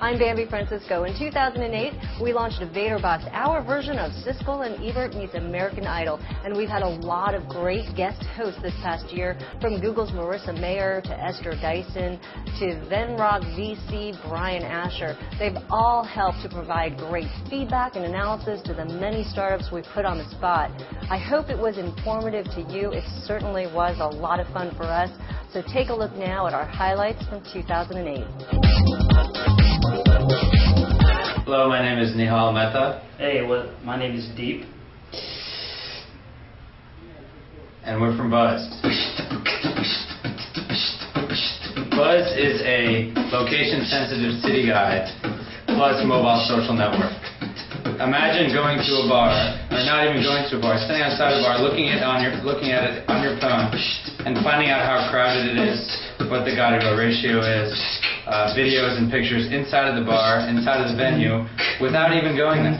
I'm Bambi Francisco. In 2008, we launched a Vator Box, our version of Siskel and Ebert meets American Idol. And we've had a lot of great guest hosts this past year, from Google's Marissa Mayer to Esther Dyson to then Rock VC Brian Asher. They've all helped to provide great feedback and analysis to the many startups we put on the spot. I hope it was informative to you. It certainly was a lot of fun for us. So take a look now at our highlights from 2008. Hello, my name is Nihal Mehta. Hey, my name is Deep. And we're from Buzz. Buzz is a location-sensitive city guide plus mobile social network. Imagine going to a bar, or not even going to a bar, standing outside a bar, looking at it on your phone, and finding out how crowded it is, what the guy-to-go ratio is, videos and pictures inside of the bar, inside of the venue, without even going there.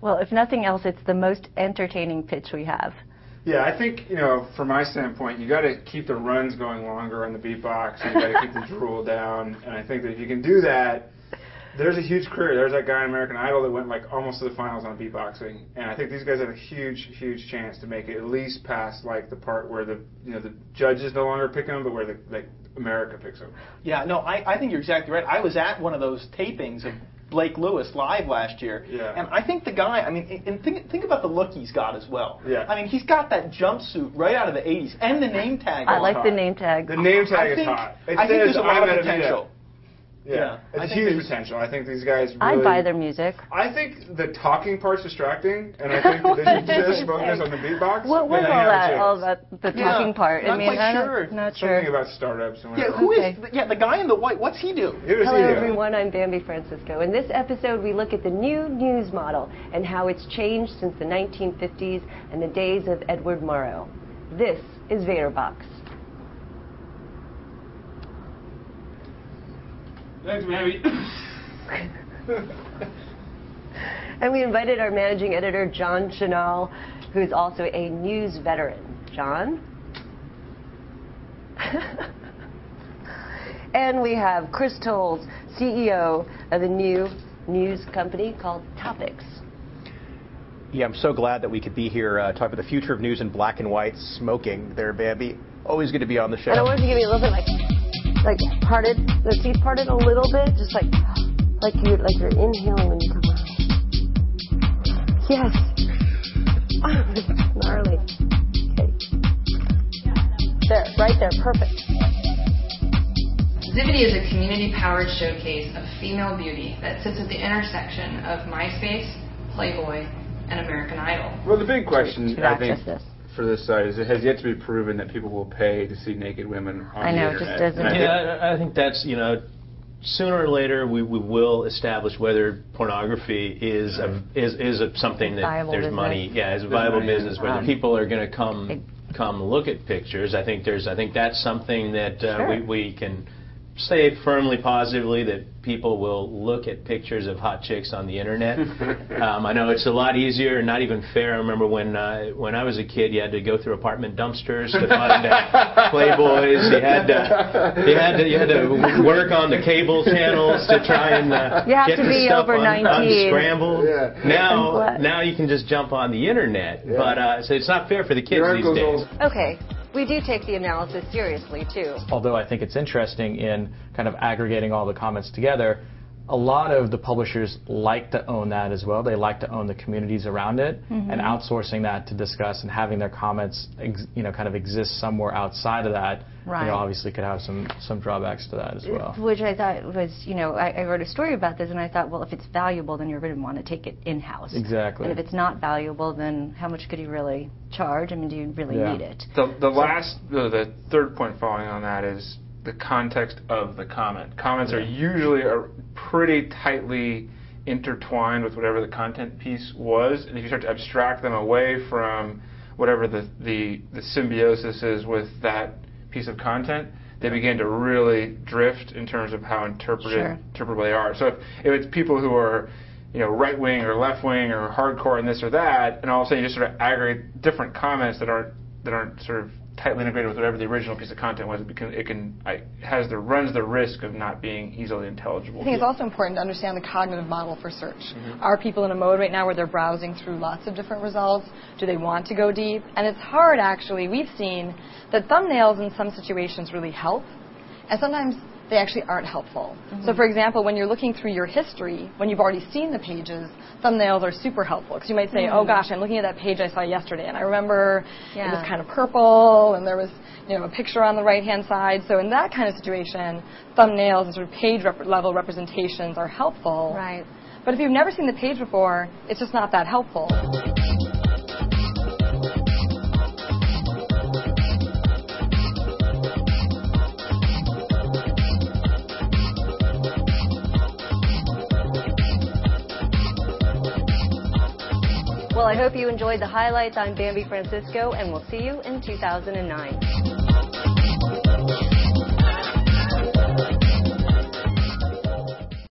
Well, if nothing else, it's the most entertaining pitch we have. Yeah, I think, from my standpoint, you got to keep the runs going longer on the beatbox, and you got to keep the drool down, and I think that if you can do that, there's a huge career. There's that guy in American Idol that went almost to the finals on beatboxing, and I think these guys have a huge, huge chance to make it at least past the part where the judges no longer pick them, but where America picks them. Yeah, no, I think you're exactly right. I was at one of those tapings of Blake Lewis live last year, and I think the guy, and think about the look he's got as well. Yeah. I mean, he's got that jumpsuit right out of the 80s, and the name tag. I like the name tag. The name tag is hot. I think there's a lot of potential. Yeah, it's huge potential. I think these guys really... I'd buy their music. I think the talking part's distracting, and I think that they should just focus on the beatbox. What was all that the talking part? Not quite sure. Not sure. Something about startups and whatever. Yeah, who is... Yeah, the guy in the white, what's he do? Hello, everyone. I'm Bambi Francisco. In this episode, we look at the new news model and how it's changed since the 1950s and the days of Edward Murrow. This is Vator Box. Thanks, Bambi. And we invited our managing editor, John Chenal, who's also a news veteran. John? And we have Chris Tolles, CEO of the new news company called Topics. Yeah, I'm so glad that we could be here talking about the future of news in black and white, smoking there, Bambi. Always good to be on the show. And I wanted to give you a little bit parted, the teeth parted a little bit, just like you're inhaling when you come out. Yes. Oh, this is gnarly. Okay. There, right there, perfect. Zivity is a community-powered showcase of female beauty that sits at the intersection of MySpace, Playboy, and American Idol. Well, the big question, I think, for this site is it has yet to be proven that people will pay to see naked women on the internet. It just doesn't. Yeah, I think that's, sooner or later we will establish whether pornography is something that there's money. Yeah, is a viable business. Whether people are going to come look at pictures. I think that's something that we can say firmly, positively, that people will look at pictures of hot chicks on the internet. I know it's a lot easier and not even fair. I remember when I was a kid, you had to go through apartment dumpsters to find Playboys. You had to work on the cable channels to try and get the stuff unscrambled. Yeah. Now you can just jump on the internet. Yeah. But so it's not fair for the kids these days. Okay. We do take the analysis seriously, too. Although I think it's interesting in kind of aggregating all the comments together, a lot of the publishers like to own that as well. They like to own the communities around it, and outsourcing that to discuss and having their comments, kind of exist somewhere outside of that. Right. Obviously could have some drawbacks to that as well. Which I thought was, I wrote a story about this, and I thought, well, if it's valuable, then you're going to want to take it in-house. Exactly. And if it's not valuable, then how much could you really charge? I mean, do you really need it? The third point following on that is the context of the comment. Comments are usually pretty tightly intertwined with whatever the content piece was, and if you start to abstract them away from whatever the symbiosis is with that piece of content, they begin to really drift in terms of how interpretable they are. So if it's people who are right wing or left wing or hardcore and this or that, and all of a sudden you just sort of aggregate different comments that aren't sort of tightly integrated with whatever the original piece of content was. It runs the risk of not being easily intelligible. I think it's also important to understand the cognitive model for search. Are people in a mode right now where they're browsing through lots of different results? Do they want to go deep? And it's hard, actually. We've seen that thumbnails in some situations really help, and sometimes they actually aren't helpful. So, for example, when you're looking through your history, when you've already seen the pages, thumbnails are super helpful. Because you might say, oh, gosh, I'm looking at that page I saw yesterday, and I remember it was kind of purple, and there was a picture on the right-hand side. So in that kind of situation, thumbnails and sort of page-level representations are helpful. Right. But if you've never seen the page before, it's just not that helpful. Well, I hope you enjoyed the highlights. I'm Bambi Francisco, and we'll see you in 2009.